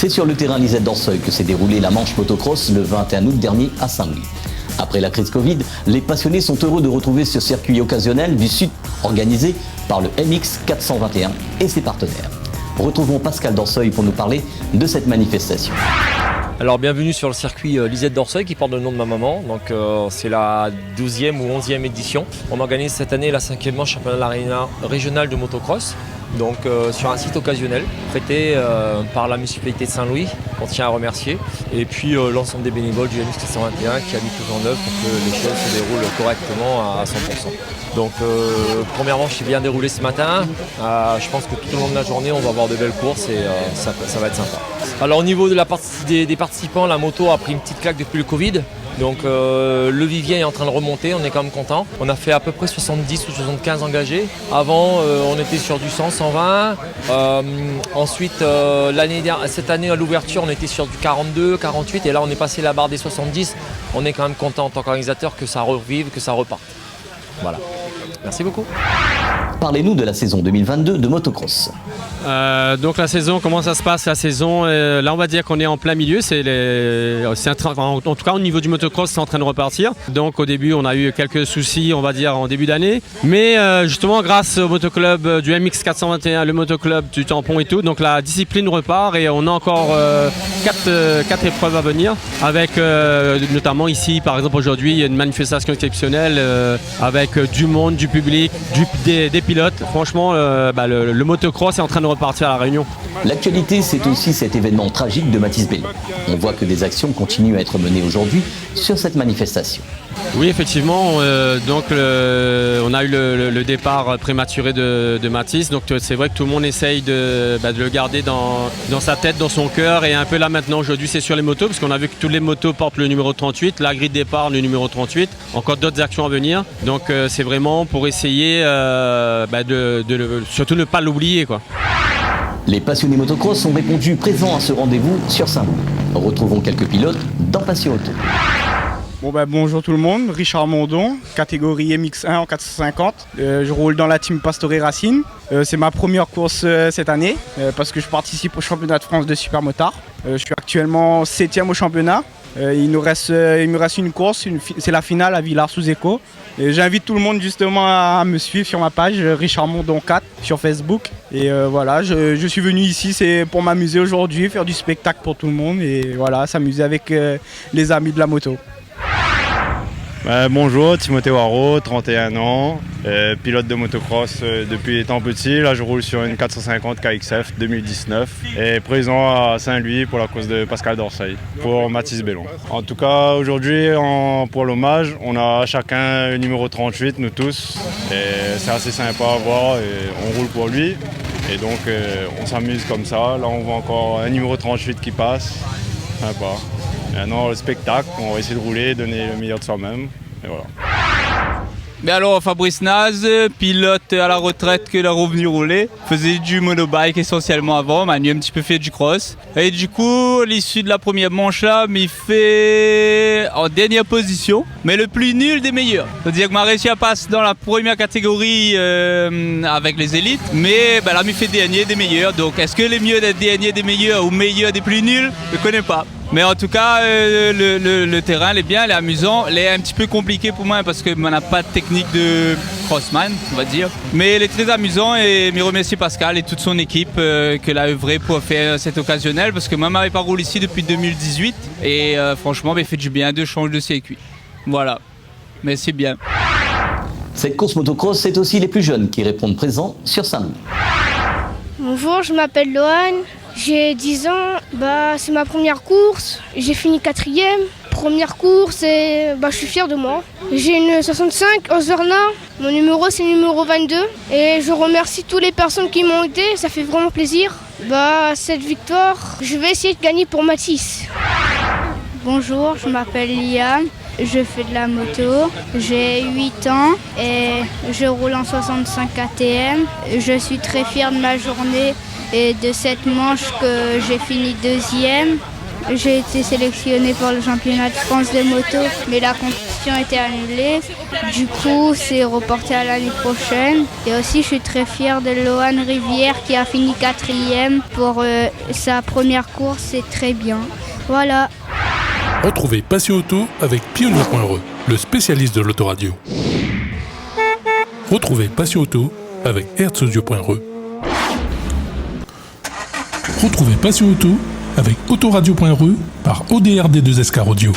C'est sur le terrain Lisette d'Orseuil que s'est déroulée la manche motocross le 21 août dernier à Saint-Louis. Après la crise Covid, les passionnés sont heureux de retrouver ce circuit occasionnel du Sud organisé par le MX 421 et ses partenaires. Retrouvons Pascal d'Orseuil pour nous parler de cette manifestation. Alors bienvenue sur le circuit Lisette d'Orseuil qui porte le nom de ma maman. Donc c'est la 12e ou 11e édition. On organise cette année la 5e manche championnat régional de motocross. Donc sur un site occasionnel prêté par la municipalité de Saint-Louis, on tient à remercier. Et puis l'ensemble des bénévoles du MX 421 qui a mis tout en œuvre pour que les choses se déroulent correctement à 100%. Donc première manche s'est bien déroulée ce matin. Je pense que tout au long de la journée on va avoir de belles courses et ça va être sympa. Alors au niveau de des participants, la moto a pris une petite claque depuis le Covid. Donc le vivier est en train de remonter, on est quand même content. On a fait à peu près 70 ou 75 engagés. Avant on était sur du 100, 120. Ensuite cette année à l'ouverture on était sur du 42, 48 et là on est passé la barre des 70. On est quand même content en tant qu'organisateur que ça revive, que ça reparte. Voilà. Merci beaucoup. Parlez-nous de la saison 2022 de motocross. Donc la saison, comment ça se passe la saison là on va dire qu'on est en plein milieu, en tout cas au niveau du motocross c'est en train de repartir. Donc au début on a eu quelques soucis on va dire en début d'année. Mais justement grâce au motoclub du MX 421, le motoclub du tampon et tout, donc la discipline repart et on a encore 4 épreuves à venir avec notamment ici par exemple aujourd'hui il y a une manifestation exceptionnelle avec du monde, du public, des pilotes. Franchement le motocross est en train de repartir à La Réunion. L'actualité, c'est aussi cet événement tragique de Mathis Bellon. On voit que des actions continuent à être menées aujourd'hui sur cette manifestation. Oui, effectivement, on a eu le départ prématuré de Mathis, donc c'est vrai que tout le monde essaye de le garder dans sa tête, dans son cœur, et un peu là maintenant aujourd'hui c'est sur les motos, parce qu'on a vu que toutes les motos portent le numéro 38, la grille de départ le numéro 38, encore d'autres actions à venir, donc c'est vraiment pour essayer surtout ne pas l'oublier, quoi. Les passionnés motocross ont répondu présents à ce rendez-vous sur Saint-Louis. Retrouvons quelques pilotes dans Passion Auto. Bonjour tout le monde, Richard Mondon, catégorie MX1 en 450. Je roule dans la team Pastore Racine. C'est ma première course cette année parce que je participe au championnat de France de supermotard. Je suis actuellement 7e au championnat. Il me reste une course, c'est la finale à Villars-sous-Écho. J'invite tout le monde justement à me suivre sur ma page Richard Mondon 4 sur Facebook. Et voilà, je suis venu ici, c'est pour m'amuser aujourd'hui, faire du spectacle pour tout le monde et voilà, s'amuser avec les amis de la moto. Bonjour, Timothée Waro, 31 ans, pilote de motocross depuis étant petit. Là, je roule sur une 450 KXF 2019 et présent à Saint-Louis pour la course de Pascal d'Orseuil pour Mathis Bellon. En tout cas, aujourd'hui, pour l'hommage, on a chacun le numéro 38, nous tous. Et c'est assez sympa à voir et on roule pour lui. Et donc, on s'amuse comme ça. Là, on voit encore un numéro 38 qui passe. Sympa. Maintenant, le spectacle, on va essayer de rouler, donner le meilleur de soi-même. Et voilà. Mais alors, Fabrice Naz, pilote à la retraite que est revenu rouler, faisait du monobike essentiellement avant, Manu a un petit peu fait du cross. Et du coup, à l'issue de la première manche là, il fait en dernière position, mais le plus nul des meilleurs. C'est-à-dire que m'a réussi à passer dans la première catégorie avec les élites, mais là, il fait dernier des meilleurs. Donc, est-ce que les mieux d'être dernier des meilleurs ou meilleur des plus nuls? Je ne connais pas. Mais en tout cas, le terrain, il est bien, il est amusant. Il est un petit peu compliqué pour moi parce qu'on n'a pas de technique de crossman, on va dire. Mais il est très amusant et je remercie Pascal et toute son équipe qu'elle a œuvré pour faire cet occasionnel parce que moi, je n'avais pas roulé ici depuis 2018 et franchement, il fait du bien de changer de circuit. Voilà, mais c'est bien. Cette course motocross, c'est aussi les plus jeunes qui répondent présents sur Saint-Louis. Bonjour, je m'appelle Loane. J'ai 10 ans, c'est ma première course, j'ai fini 4e. Première course et je suis fier de moi. J'ai une 65 Osverna, mon numéro c'est le numéro 22 et je remercie toutes les personnes qui m'ont aidé, ça fait vraiment plaisir. Cette victoire, je vais essayer de gagner pour Mathis. Bonjour, je m'appelle Liane, je fais de la moto, j'ai 8 ans et je roule en 65 KTM. Je suis très fière de ma journée et de cette manche que j'ai fini 2e. J'ai été sélectionnée pour le championnat de France de moto, mais la compétition a été annulée. Du coup, c'est reporté à l'année prochaine. Et aussi, je suis très fière de Lohan Rivière qui a fini 4e pour sa première course. C'est très bien. Voilà. Retrouvez Passion Auto avec Pionnier.re, le spécialiste de l'autoradio. Retrouvez Passion Auto avec Herzaudio.re. Retrouvez Passion Auto avec Autoradio.re par ODRD2SK Radio.